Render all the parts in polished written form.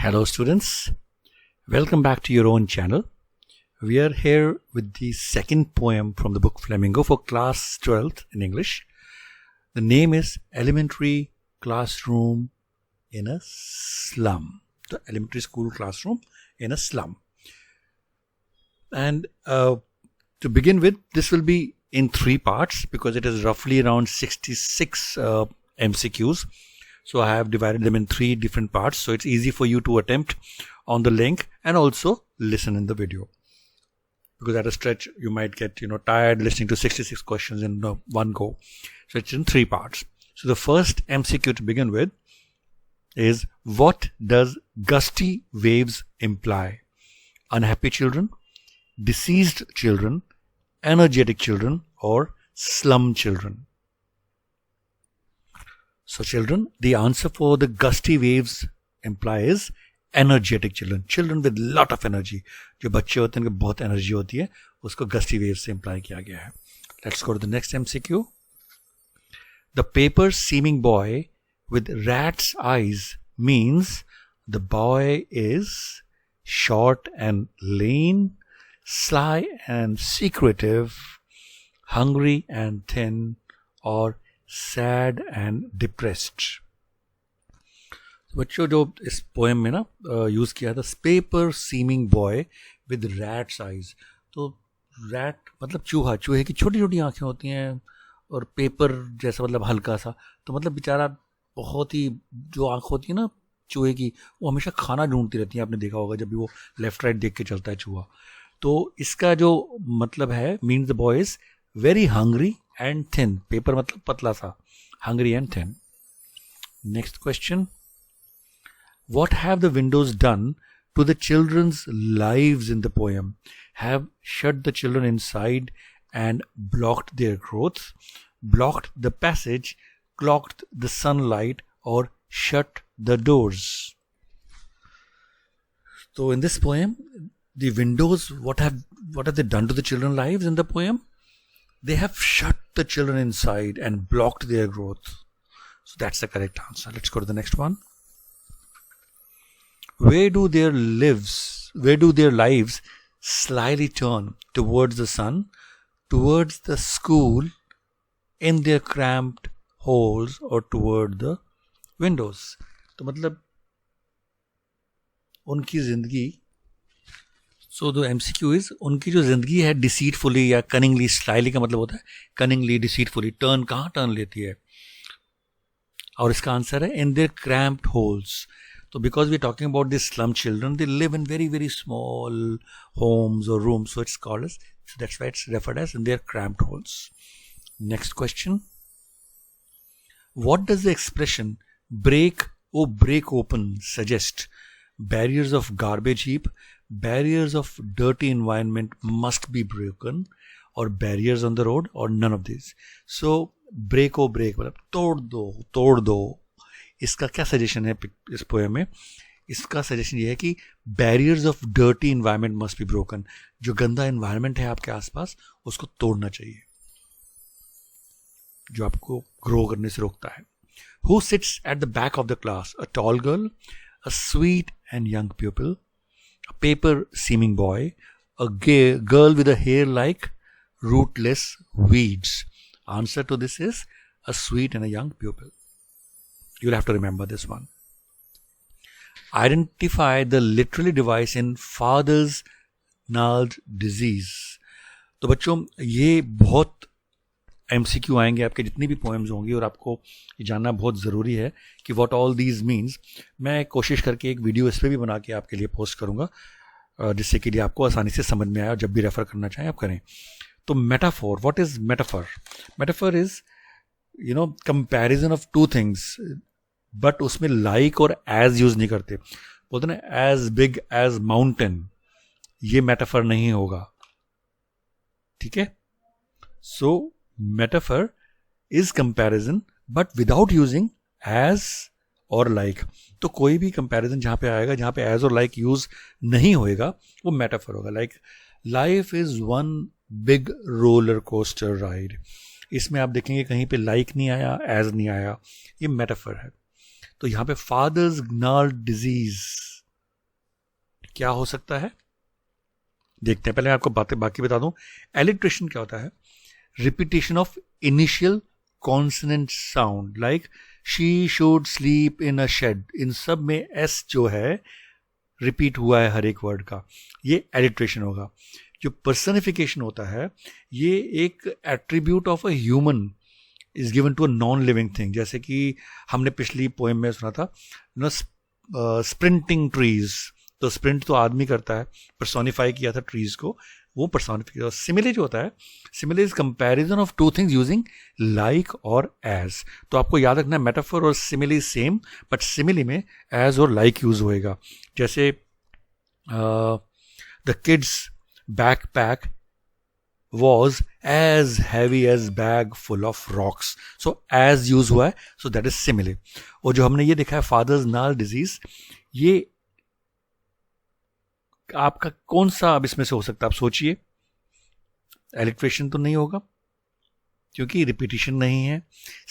Hello students, welcome back to your own channel. We are here with the second poem from the book Flamingo for class 12th in English. The name is Elementary Classroom in a Slum. The elementary school classroom in a slum. And to begin with, this will be in 3 parts because it is roughly around 66 MCQs. So I have divided them in 3 different parts, so it's easy for you to attempt on the link and also listen in the video. Because at a stretch you might get tired listening to 66 questions in one go. So it's in 3 parts. So the first MCQ to begin with is, what does gusty waves imply? Unhappy children, deceased children, energetic children, or slum children? So children, the answer for the gusty waves imply is energetic children. Children with lot of energy. जो बच्चे होते हैं उनके बहुत energy होती है, उसको gusty waves से imply किया गया है. Let's go to the next MCQ. The paper seeming boy with rat's eyes means the boy is short and lean, sly and secretive, hungry and thin, or sad and depressed. बच्चों जो इस poem में ना use किया था, paper seeming boy with rat's eyes. तो rat मतलब चूहा, चूहे की छोटी छोटी आंखें होती हैं और पेपर जैसा मतलब हल्का सा. तो मतलब बेचारा बहुत ही, जो आंख होती है ना चूहे की, वो हमेशा खाना ढूंढती रहती है. आपने देखा होगा जब भी वो लेफ्ट राइट देख के चलता है चूहा. तो इसका जो मतलब है, means the boy is very hungry and thin. Paper मतलब पतला सा, hungry and thin. Next question. What have the windows done to the children's lives in the poem? Have shut the children inside and blocked their growth, blocked the passage, clogged the sunlight, or shut the doors? So in this poem, the windows, what have they done to the children's lives in the poem? They have shut the children inside and blocked their growth. So that's the correct answer. Let's go to the next one. Where do their lives slyly turn? Towards the sun, towards the school, in their cramped holes, or toward the windows? तो मतलब उनकी जिंदगी, so the MCQ is, उनकी जो जिंदगी है deceitfully या cunningly, slightly का मतलब होता है कनिंगली, डिसीटफुली, टर्न कहाँ टर्न लेती है. और इसका आंसर है इन देयर क्रैम्प्ड होल्स. तो because we are talking about this slum children, they live in very very small homes और rooms, so it's called as, so that's why it's referred as in their cramped holes. Next question. What does the expression break open suggest? Barriers of garbage heap, barriers of dirty environment must be broken, or barriers on the road, or none of these. So break मतलब तोड़ दो. इसका क्या suggestion है इस poem में? इसका suggestion ये है कि barriers of dirty environment must be broken. जो गंदा एनवायरनमेंट है आपके आसपास, उसको तोड़ना चाहिए, जो आपको ग्रो करने से रोकता है. Who sits at the back of the class? A tall girl, a sweet and young pupil, a paper seeming boy, a girl with a hair like rootless weeds. Answer to this is a sweet and a young pupil. You'll have to remember this one. Identify the literary device in father's gnarled disease. तो बच्चों ये बहुत MCQ आएंगे आपके जितनी भी poems होंगी, और आपको ये जानना बहुत ज़रूरी है कि व्हाट ऑल दीज मीन्स. मैं कोशिश करके एक वीडियो इस पर भी बना के आपके लिए पोस्ट करूँगा, जिससे कि लिए आपको आसानी से समझ में आए, और जब भी रेफ़र करना चाहें आप करें. तो metaphor, what is metaphor? Metaphor is comparison of 2 things, but उसमें लाइक और एज यूज़ नहीं करते. बोलते ना एज बिग एज माउंटेन, ये मेटाफर नहीं होगा. ठीक है. सो metaphor is comparison but without using as or like. तो कोई भी comparison जहाँ पे आएगा, जहाँ पे as और like use नहीं होएगा, वो metaphor होगा. Like life is one big roller coaster ride. इसमें आप देखेंगे कहीं पे like नहीं आया, as नहीं आया, ये metaphor है. तो यहाँ पे father's gnarled disease, क्या हो सकता है, देखते हैं। पहले मैं आपको बातें बाकी बता दूं। एलिट्रेशन क्या होता है? Repetition of initial consonant sound, like she should sleep in a shade. इन सब में एस जो है रिपीट हुआ है हर एक वर्ड का, ये एलिट्रेशन होगा। जो पर्सनिफिकेशन होता है, ये एक attribute of a human is given to a non living thing. जैसे कि हमने पिछली पोएम में सुना था ना, स्प्रिंटिंग ट्रीज, तो स्प्रिंट तो आदमी करता है, पर्सोनिफाई किया था ट्रीज को, वो पर्सोनिफिकेशन। सिमिले जो होता है, सिमिले is comparison of two things using like और एज। तो आपको याद रखना है मेटाफर और सिमिले सेम, बट सिमिले में एज और लाइक यूज होएगा। जैसे the kids backpack was as heavy as bag full of rocks, so as use हुआ है, so that is simile। और जो हमने ये देखा है फादर्स नाल डिजीज, ये आपका कौन सा अब इसमें से हो सकता है? आप सोचिए। एलिट्रेशन तो नहीं होगा क्योंकि रिपीटिशन नहीं है,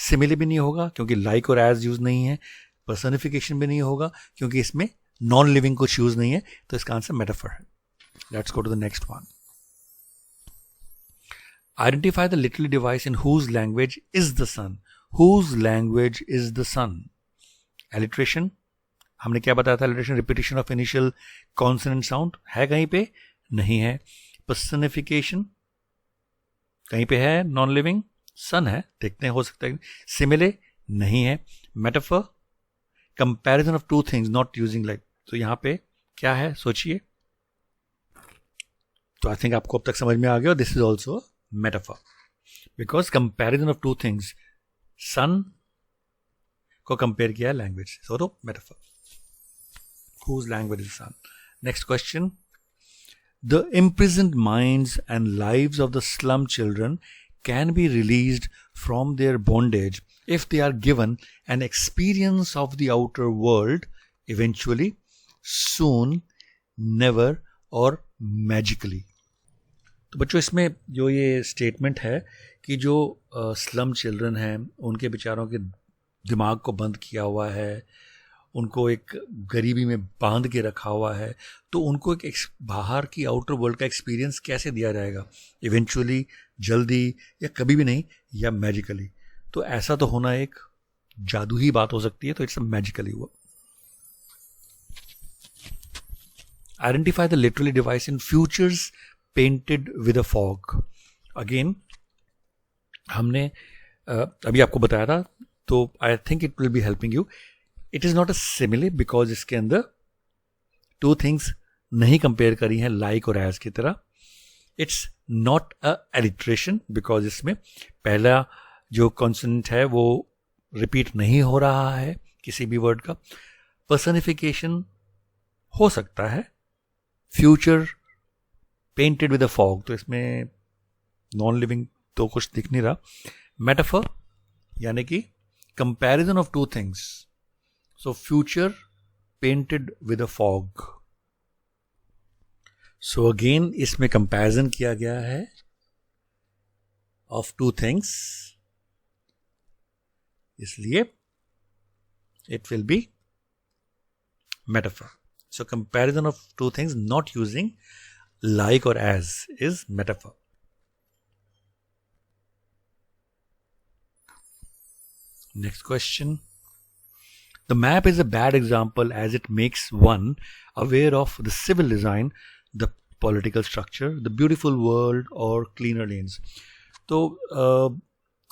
सिमिले भी नहीं होगा क्योंकि लाइक और एज यूज नहीं है, पर्सनिफिकेशन भी नहीं होगा क्योंकि इसमें नॉन लिविंग कुछ यूज नहीं है, तो इसका आंसर मेटाफर है। Let's go to the next one. Identify the literary device in whose language is the sun. Whose language is the sun? Alliteration, हमने क्या बताया था? alliteration repetition of initial consonant sound है कहीं पे? नहीं है। Personification कहीं पे है? नॉन लिविंग सन है, देखते हैं हो सकता है। सिमिले नहीं है। Metaphor, comparison of two things not using like, तो यहां पे क्या है सोचिए। तो आई थिंक आपको अब तक समझ में आ गया। This is also metaphor because comparison of two things, sun को compare किया है language, so तो metaphor। whose language is sun? Next question। The imprisoned minds and lives of the slum children can be released from their bondage if they are given an experience of the outer world eventually, soon, never or magically। तो बच्चों इसमें जो ये statement है कि जो slum children हैं उनके बेचारों के दिमाग को बंद किया हुआ है, उनको एक गरीबी में बांध के रखा हुआ है, तो उनको एक बाहर की आउटर वर्ल्ड का एक्सपीरियंस कैसे दिया जाएगा? इवेंचुअली, जल्दी, या कभी भी नहीं, या मैजिकली। तो ऐसा तो होना एक जादू ही बात हो सकती है, तो इट्स मैजिकली हुआ। Identify the literally device in futures painted with a fog. Again हमने अभी आपको बताया था, तो I think it will be helping you. It is not a सिमिले because इसके अंदर टू थिंग्स नहीं कंपेयर करी हैं लाइक और एज की तरह। It's not a alliteration because इसमें पहला जो कॉन्सोनेंट है वो रिपीट नहीं हो रहा है किसी भी वर्ड का। पर्सनिफिकेशन हो सकता है। Future painted with a fog, तो इसमें नॉन लिविंग तो कुछ दिख नहीं रहा। मेटाफर यानी कि comparison of two things, so future painted with a fog. So again इसमें कंपैरिजन किया गया है ऑफ टू थिंग्स, इसलिए it will be metaphor. So comparison of two things not using like or as is metaphor। Next question। The map is a bad example as it makes one aware of the civil design, the political structure, the beautiful world or cleaner lanes। तो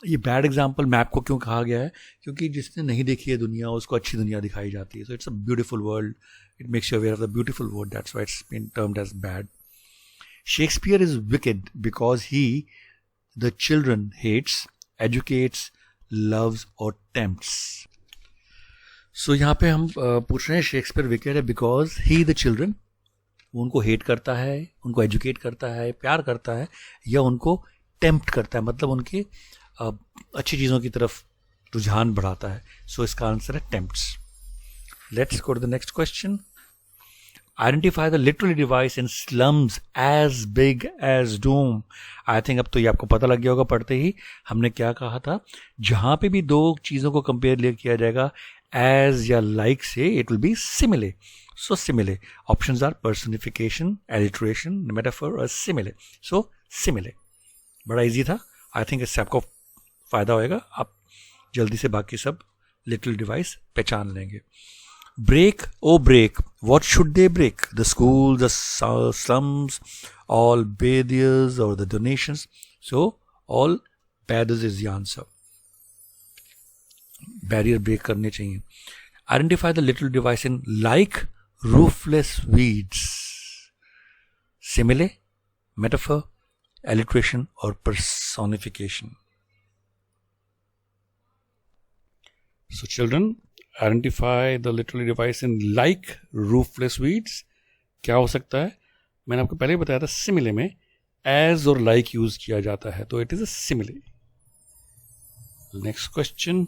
ये bad example map को क्यों कहा गया है? क्योंकि जिसने नहीं देखी है दुनिया उसको अच्छी दुनिया दिखाई जाती है। So it's a beautiful world, it makes you aware of the beautiful world, that's why it's been termed as bad. Shakespeare is wicked because he the children hates, educates, loves or tempts। So यहाँ पे हम पूछ रहे हैं Shakespeare wicked है because he the children, उनको hate करता है, उनको एजुकेट करता है, प्यार करता है, या उनको टेम्प्ट करता है, मतलब उनके अच्छी चीज़ों की तरफ रुझान बढ़ाता है। सो इसका आंसर है tempts. Let's go to the next question. Identify the literary device in slums as big as doom। I think अब तो ये आपको पता लग गया होगा पढ़ते ही, हमने क्या कहा था। जहां पे भी दो चीज़ों को कंपेयर किया जाएगा, as या like से it will be simile. So simile. Options are personification, alliteration, metaphor or simile. So simile. बड़ा इजी था. आई थिंक इससे आपको फ़ायदा होएगा. आप जल्दी से बाकी सब लिटिल डिवाइस पहचान लेंगे. Break, oh break, what should they break? The schools, the slums, all barriers or the donations? So all barriers is the answer. Barrier break करने चाहिए. Identify the little device in like roofless weeds. Simile, metaphor, alliteration or personification. So children, identify the literary device in like roofless weeds. क्या हो सकता है? मैंने आपको पहले ही बताया था simile में as और like यूज किया जाता है, तो it is a simile. Next question.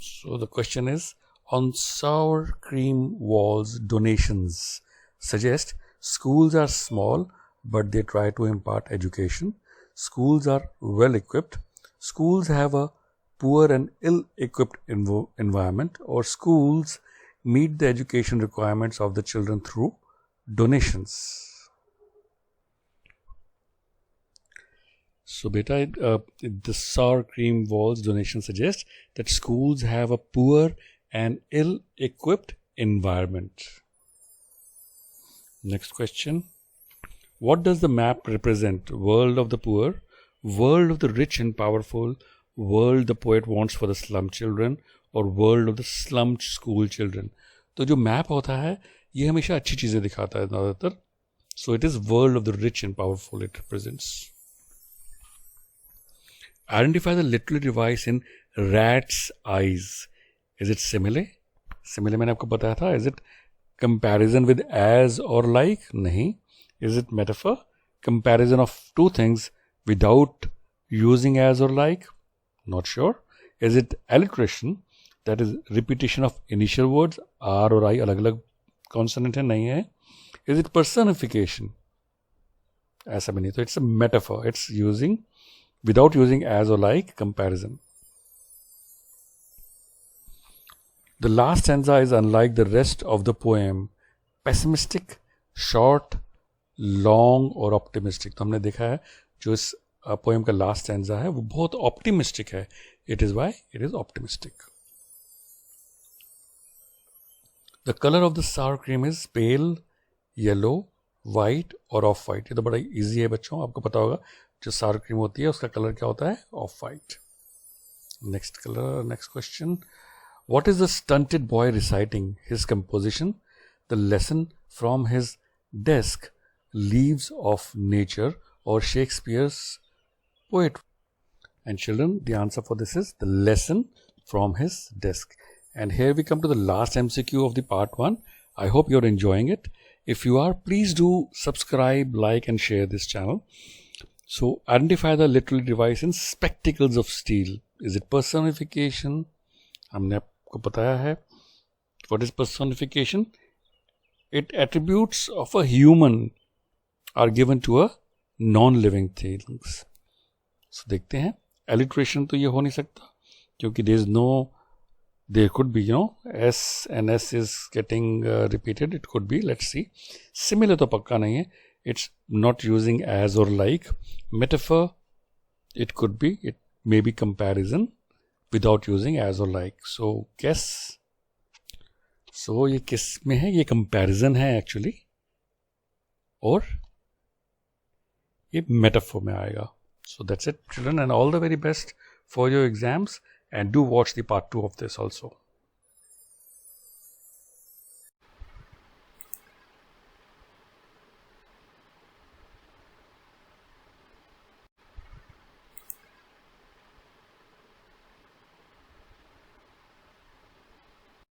So the question is, on sour cream walls donations suggest schools are small but they try to impart education. Schools are well equipped. Schools have a poor and ill-equipped environment, or schools meet the education requirements of the children through donations. So beta, the sour cream walls donation suggests that schools have a poor and ill-equipped environment. Next question. What does the map represent? World of the poor, world of the rich and powerful, world the poet wants for the slum children, or world of the slum school children. तो जो map होता है ये हमेशा अच्छी चीज़ें दिखाता है ज़्यादातर. So it is world of the rich and powerful it represents. Identify the literal device in rat's eyes. Is it simile? Simile मैंने आपको बताया था. Is it comparison with as or like? नहीं. Is it metaphor? Comparison of two things without using as or like? Not sure. Is it alliteration? That is repetition of initial words. R or I अलग अलग consonant है, नहीं है. Is it personification? ऐसा भी नहीं. तो it's a metaphor. It's using without using as or like comparison. The last stanza is unlike the rest of the poem. Pessimistic, short, long और optimistic. तो हमने देखा है जो इस पोएम का लास्ट स्टैंजा है वो बहुत ऑप्टिमिस्टिक है. It is why it is optimistic. The colour of the Sawar cream is pail, yellow, white और ऑफ वाइट. ये तो बड़ा इजी है बच्चों, आपको पता होगा जो सावर क्रीम होती है उसका कलर क्या होता है? Of white. Next colour. Next question. What is the stunted boy reciting? His composition, the lesson from his desk, leaves of nature और Shakespeare's poet. And children, the answer for this is the lesson from his desk. And here we come to the last MCQ of the part 1. I hope you're enjoying it. If you are, please do subscribe, like and share this channel. So identify the literary device in spectacles of steel. Is it personification? हमने आपको बताया है. What is personification? It attributes of a human are given to a non-living things. So देखते हैं. Alliteration तो ये हो नहीं सकता क्योंकि there could be, S and S is getting repeated. It could be, let's see. Similar तो पक्का नहीं है. It's not using as or like. Metaphor, it could be. It may be comparison without using as or like. So guess. So ये किस में है? ये comparison है actually. और ये metaphor में आएगा. So that's it, children, and all the very best for your exams, and do watch the part 2 of this also.